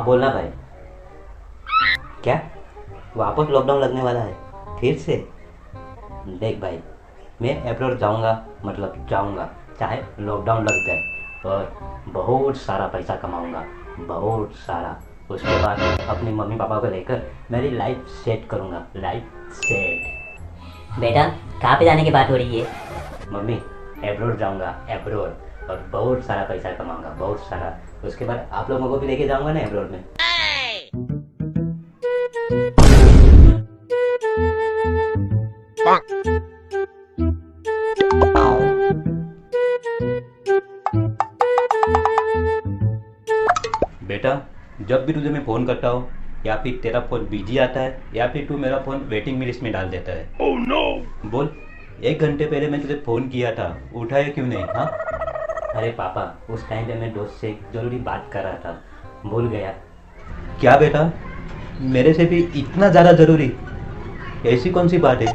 हाँ बोलना भाई। क्या वापस लॉकडाउन लगने वाला है फिर से? देख भाई, मैं अब्रॉड जाऊंगा, मतलब जाऊंगा, चाहे लॉकडाउन लग जाए, और बहुत सारा पैसा कमाऊंगा, बहुत सारा। उसके बाद अपनी मम्मी पापा को लेकर मेरी लाइफ सेट करूंगा, लाइफ सेट। बेटा, कहाँ पे जाने की बात हो रही है? मम्मी, अब्रॉड जाऊंगा, अब्रॉड, और बहुत सारा पैसा कमाऊंगा, बहुत सारा। उसके बाद आप लोगों को भी लेके जाऊंगा ना अब्रॉड में। बेटा, जब भी तुझे मैं फ़ोन करता हूँ, या फिर तेरा फ़ोन बिजी आता है, या फिर तू मेरा फ़ोन वेटिंग लिस्ट में डाल देता है। Oh no! बोल, 1 घंटे पहले मैं तुझे फ़ोन किया था, उठाया क्यों नहीं? हाँ? अरे पापा, उस टाइम पे मैं दोस्त से एक ज़रूरी बात कर रहा था, भूल गया। क्या बेटा, मेरे से भी इतना ज़्यादा ज़रूरी? ऐसी कौन सी बात है?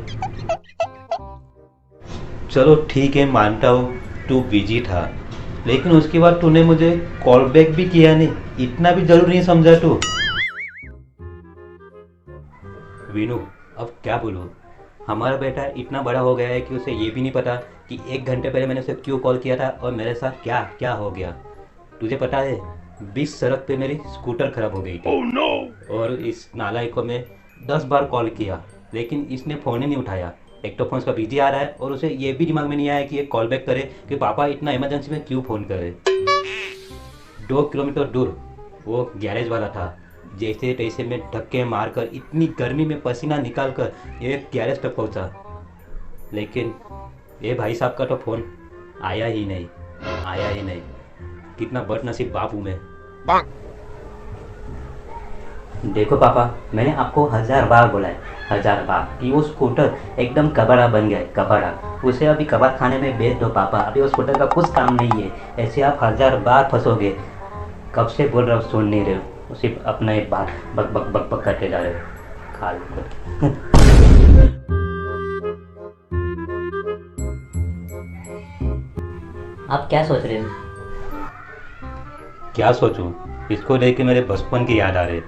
चलो ठीक है, मानता हूँ तू बिजी था, लेकिन उसके बाद तूने मुझे कॉल बैक भी किया नहीं, इतना भी जरूरी नहीं समझा तू? वीनू, अब क्या बोलूँ? हमारा बेटा इतना बड़ा हो गया है कि उसे ये भी नहीं पता कि 1 घंटे पहले मैंने उसे क्यों कॉल किया था और मेरे साथ क्या क्या हो गया। तुझे पता है, 20 सड़क पे मेरी स्कूटर खराब हो गई थी। oh, no! और इस नालायक को मैं 10 बार कॉल किया, लेकिन इसने फ़ोन ही नहीं उठाया। एक तो फ़ोन उसका बिजी आ रहा है, और उसे ये भी दिमाग में नहीं आया कि ये कॉल बैक करे कि पापा इतना इमरजेंसी में क्यों फ़ोन करे। 2 किलोमीटर दूर वो गैरेज वाला था, जैसे तैसे मैं धक्के मारकर इतनी गर्मी में पसीना निकाल कर ये गैरेज तक पहुंचा, लेकिन ये भाई साहब का तो फ़ोन आया ही नहीं, आया ही नहीं। कितना बदनसीब बाप हूँ मैं। देखो पापा, मैंने आपको 1000 बार बोला है, 1000 बार, कि वो स्कूटर एकदम कबाड़ा बन गया है, कबाड़ा। उसे अभी कबाड़ खाने में बेच दो पापा, अभी वो स्कूटर का कुछ काम नहीं है। ऐसे आप 1000 बार फंसोगे। कब से बोल रहा हूँ, सुन नहीं रहे हो, सिर्फ अपना एक बात बक बक बक बक करते जा रहे हो। खा लो। आप क्या सोच रहे हो? क्या सोचूं? इसको देख के मेरे बचपन की याद आ रही।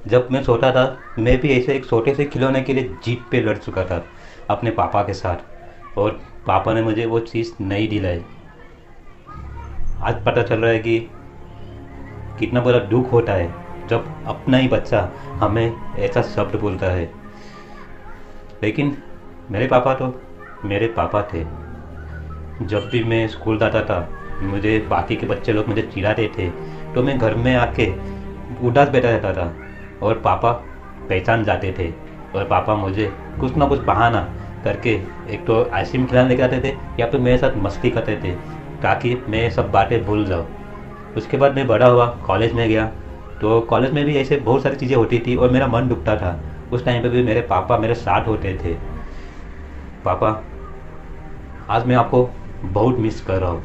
जब मैं छोटा था, मैं भी ऐसे एक छोटे से खिलौने के लिए जीप पे लड़ चुका था अपने पापा के साथ, और पापा ने मुझे वो चीज़ नहीं दिलाई। आज पता चल रहा है कि कितना बड़ा दुख होता है जब अपना ही बच्चा हमें ऐसा शब्द बोलता है। लेकिन मेरे पापा तो मेरे पापा थे। जब भी मैं स्कूल जाता था, मुझे बाकी के बच्चे लोग मुझे चिढ़ाते थे, तो मैं घर में आके उदास बैठा रहता था, और पापा पहचान जाते थे, और पापा मुझे कुछ ना कुछ बहाना करके एक तो आइसक्रीम खिलाने लेके आते थे, या फिर मेरे साथ मस्ती करते थे ताकि मैं सब बातें भूल जाऊँ। उसके बाद मैं बड़ा हुआ, कॉलेज में गया, तो कॉलेज में भी ऐसे बहुत सारी चीज़ें होती थी और मेरा मन दुखता था। उस टाइम पे भी मेरे पापा मेरे साथ होते थे। पापा, आज मैं आपको बहुत मिस कर रहा हूँ।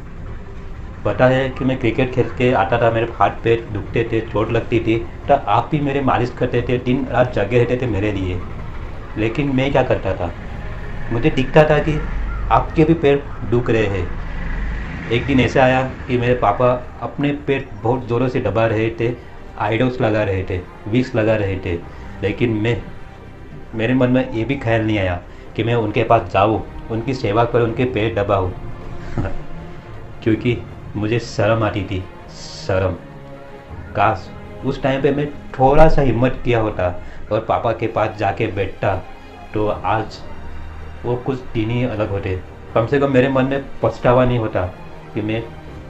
पता है कि मैं क्रिकेट खेल के आता था, मेरे हाथ पैर दुखते थे, चोट लगती थी, तो आप भी मेरे मालिश करते थे, दिन रात जगे रहते थे मेरे लिए। लेकिन मैं क्या करता था, मुझे दिखता था कि आपके भी पैर दुख रहे हैं। एक दिन ऐसा आया कि मेरे पापा अपने पैर बहुत ज़ोरों से दबा रहे थे, आइडोस लगा रहे थे, विक्स लगा रहे थे, लेकिन मेरे मन में ये भी ख्याल नहीं आया कि मैं उनके पास जाऊँ, उनकी सेवा करूँ, उनके पैर दबाऊँ। क्योंकि मुझे शर्म आती थी, शर्म। काश उस टाइम पे मैं थोड़ा सा हिम्मत किया होता और पापा के पास जाके बैठता, तो आज वो कुछ दिन ही अलग होते। कम से कम मेरे मन में पछतावा नहीं होता कि मैं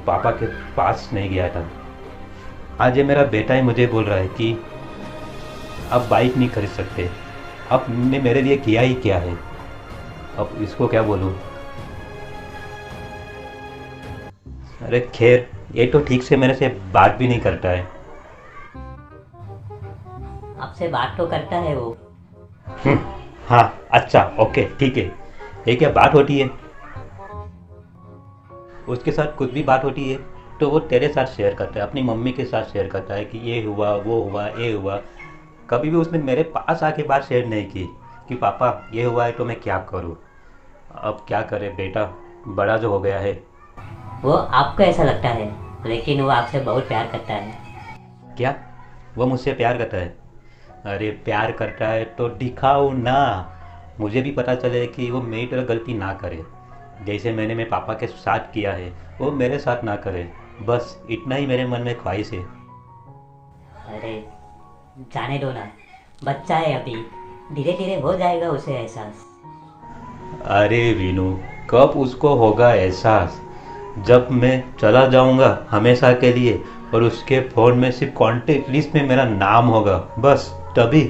पापा के पास नहीं गया था। आज ये मेरा बेटा ही मुझे बोल रहा है कि अब बाइक नहीं खरीद सकते, अब ने मेरे लिए किया ही क्या है, अब इसको क्या बोलूँ। अरे खैर, ये तो ठीक से मेरे से बात भी नहीं करता है। आपसे बात तो करता है वो। हाँ अच्छा, ओके ठीक है। ये क्या बात होती है? उसके साथ कुछ भी बात होती है तो वो तेरे साथ शेयर करता है, अपनी मम्मी के साथ शेयर करता है कि ये हुआ, वो हुआ, ये हुआ। कभी भी उसने मेरे पास आके बात शेयर नहीं की कि पापा ये हुआ है तो मैं क्या करूँ। अब क्या करे, बेटा बड़ा जो हो गया है। वो आपको ऐसा लगता है, लेकिन वो आपसे बहुत प्यार करता है। क्या? वो मुझसे प्यार करता है। अरे प्यार करता है तो दिखाओ ना, मुझे भी पता चले कि वो मेरी तरह गलती ना करे। जैसे मैंने मेरे पापा के साथ किया है वो मेरे साथ ना करे, बस इतना ही मेरे मन में ख्वाहिश है। अरे जाने दो ना, बच्चा है अभी, धीरे धीरे हो जाएगा उसे एहसास। अरे वीनू, कब उसको होगा एहसास? जब मैं चला जाऊंगा हमेशा के लिए और उसके फ़ोन में सिर्फ कॉन्टेक्ट लिस्ट में मेरा नाम होगा, बस तभी।